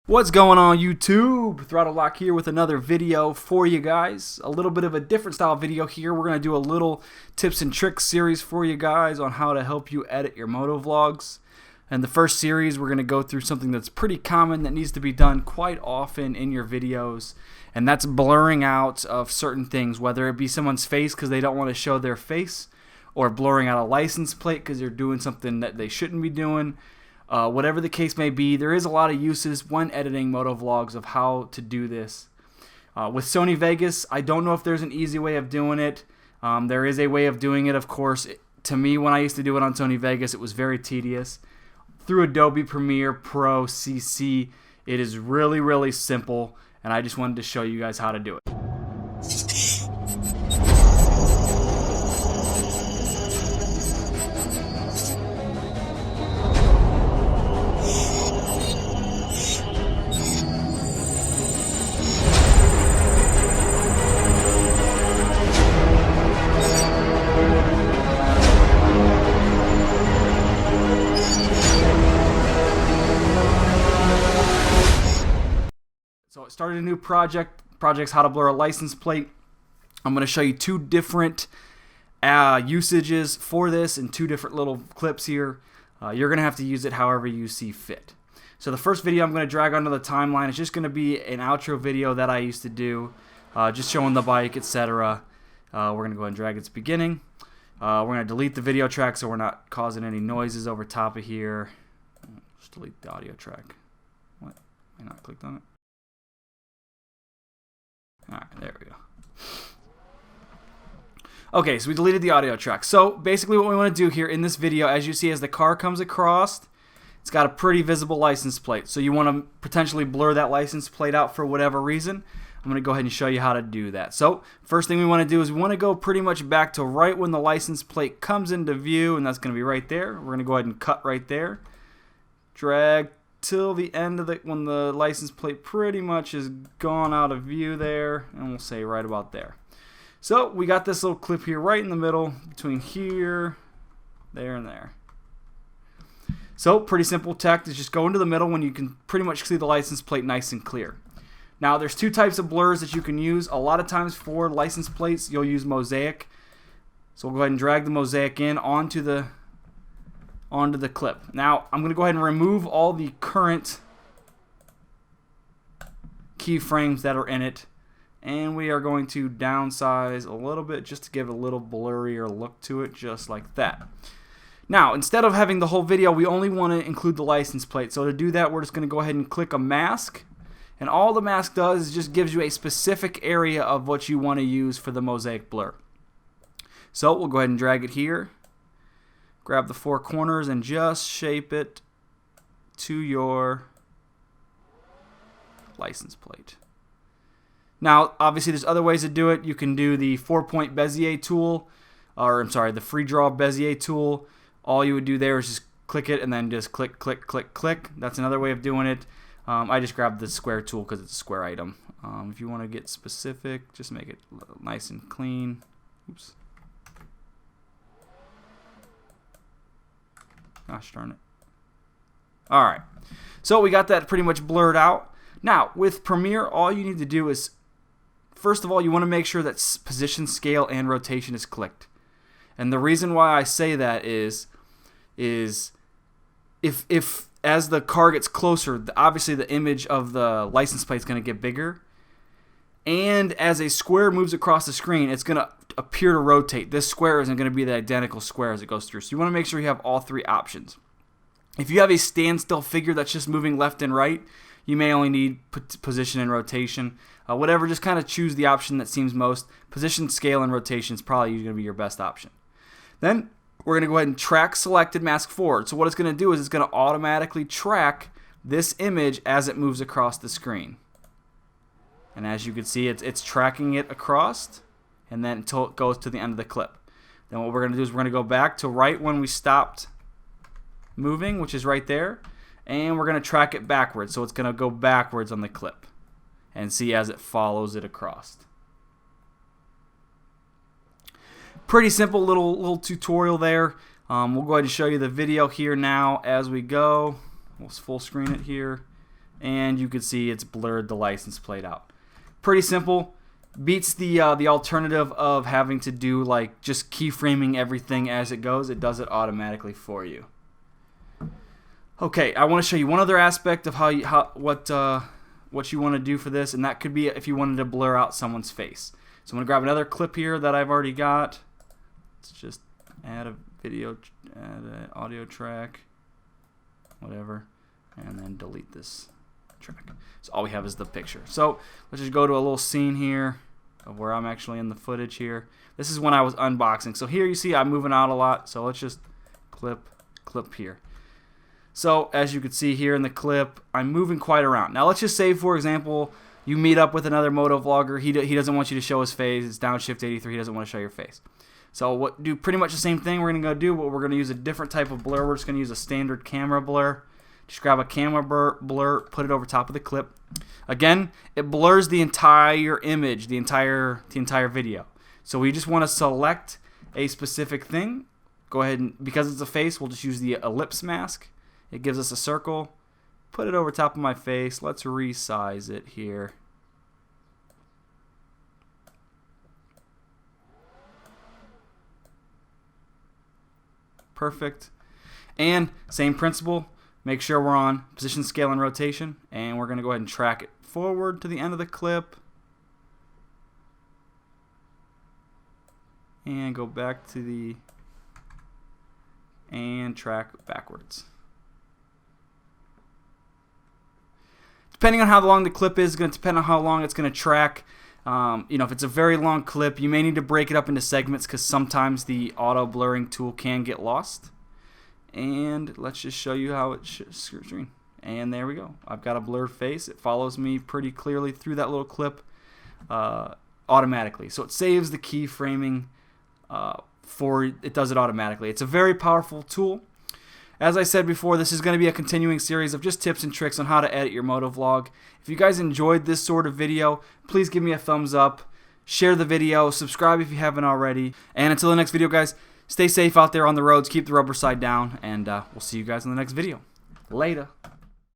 What's going on YouTube? ThrottleLock here with another video for you guys. A little bit of a different style video here. We're going to do a little tips and tricks series for you guys on how to help you edit your motovlogs. And the first series we're going to go through something that's pretty common that needs to be done quite often in your videos. And that's blurring out of certain things, whether it be someone's face because they don't want to show their face, or blurring out a license plate because they're doing something that they shouldn't be doing. Whatever the case may be, there is a lot of uses when editing motovlogs of how to do this. With Sony Vegas, I don't know if there's an easy way of doing it. There is a way of doing it, of course. To me, when I used to do it on Sony Vegas, it was very tedious. Through Adobe Premiere Pro CC, it is really, really simple, and I just wanted to show you guys how to do it. So I started a new project's how to blur a license plate. I'm going to show you two different usages for this in two different little clips here. You're going to have to use it however you see fit. So the first video I'm going to drag onto the timeline is just going to be an outro video that I used to do, just showing the bike, etc. We're going to go ahead and drag its beginning. We're going to delete the video track so we're not causing any noises over top of here. Just delete the audio track. What? I not clicked on it. Alright, there we go. Okay, so we deleted the audio track. So basically what we want to do here in this video, as you see as the car comes across, it's got a pretty visible license plate. So you want to potentially blur that license plate out for whatever reason. I'm going to go ahead and show you how to do that. So first thing we want to do is we want to go pretty much back to right when the license plate comes into view, and that's going to be right there. We're going to go ahead and cut right there. Drag till the end of when the license plate pretty much is gone out of view there, and we'll say right about there. So we got this little clip here right in the middle between here, there, and there. So pretty simple tech is just go into the middle when you can pretty much see the license plate nice and clear. Now there's two types of blurs that you can use. A lot of times for license plates you'll use mosaic. So we'll go ahead and drag the mosaic in onto the clip. Now I'm going to go ahead and remove all the current keyframes that are in it, and we are going to downsize a little bit just to give a little blurrier look to it, just like that. Now instead of having the whole video, we only want to include the license plate. So to do that, we're just going to go ahead and click a mask, and all the mask does is just gives you a specific area of what you want to use for the mosaic blur. So we'll go ahead and drag it here. Grab the four corners and just shape it to your license plate. Now, obviously, there's other ways to do it. You can do the 4-point Bezier tool, or I'm sorry, the free draw Bezier tool. All you would do there is just click it and then just click, click, click, click. That's another way of doing it. I just grabbed the square tool because it's a square item. If you want to get specific, just make it nice and clean. Oops. Gosh darn it. Alright, so we got that pretty much blurred out. Now, with Premiere, all you need to do is, first of all, you want to make sure that position, scale, and rotation is clicked. And the reason why I say that is if as the car gets closer, obviously the image of the license plate is going to get bigger. And as a square moves across the screen, it's going to appear to rotate. This square isn't going to be the identical square as it goes through. So you want to make sure you have all three options. If you have a standstill figure that's just moving left and right, you may only need position and rotation. Whatever, just kind of choose the option that seems most. Position, scale, and rotation is probably going to be your best option. Then we're going to go ahead and track selected mask forward. So what it's going to do is it's going to automatically track this image as it moves across the screen. And as you can see, it's tracking it across, and then until it goes to the end of the clip. Then what we're going to do is we're going to go back to right when we stopped moving, which is right there, and we're going to track it backwards. So it's going to go backwards on the clip and see as it follows it across. Pretty simple little tutorial there. We'll go ahead and show you the video here now as we go. We'll full screen it here. and you can see it's blurred the license plate out. Pretty simple. Beats the alternative of having to do like just keyframing everything as it goes. It does it automatically for you. Okay, I want to show you one other aspect of what you want to do for this, and that could be if you wanted to blur out someone's face. So I'm going to grab another clip here that I've already got. Let's just add a video, add an audio track, whatever, and then delete this track. So all we have is the picture. So let's just go to a little scene here of where I'm actually in the footage here. This is when I was unboxing. So here you see I'm moving out a lot. So let's just clip here. So as you can see here in the clip, I'm moving quite around. Now let's just say, for example, you meet up with another motovlogger. He doesn't want you to show his face. It's downshift 83. He doesn't want to show your face. So do pretty much the same thing we're going to go do, but we're going to use a different type of blur. We're just going to use a standard camera blur. Just grab a camera blur, put it over top of the clip. Again, it blurs the entire image, the entire video. So we just want to select a specific thing. Go ahead and, because it's a face, we'll just use the ellipse mask. It gives us a circle. Put it over top of my face. Let's resize it here. Perfect. And same principle. Make sure we're on position, scale, and rotation. And we're going to go ahead and track it forward to the end of the clip. And go back to the... and track backwards. Depending on how long the clip is, going to depend on how long it's going to track. If it's a very long clip, you may need to break it up into segments because sometimes the auto blurring tool can get lost. And let's just show you how it screen. And there we go. I've got a blurred face. It follows me pretty clearly through that little clip automatically. So it saves the keyframing it does it automatically. It's a very powerful tool. As I said before, this is going to be a continuing series of just tips and tricks on how to edit your motovlog. If you guys enjoyed this sort of video, please give me a thumbs up, share the video, subscribe if you haven't already. And until the next video, guys, stay safe out there on the roads, keep the rubber side down, and we'll see you guys in the next video. Later.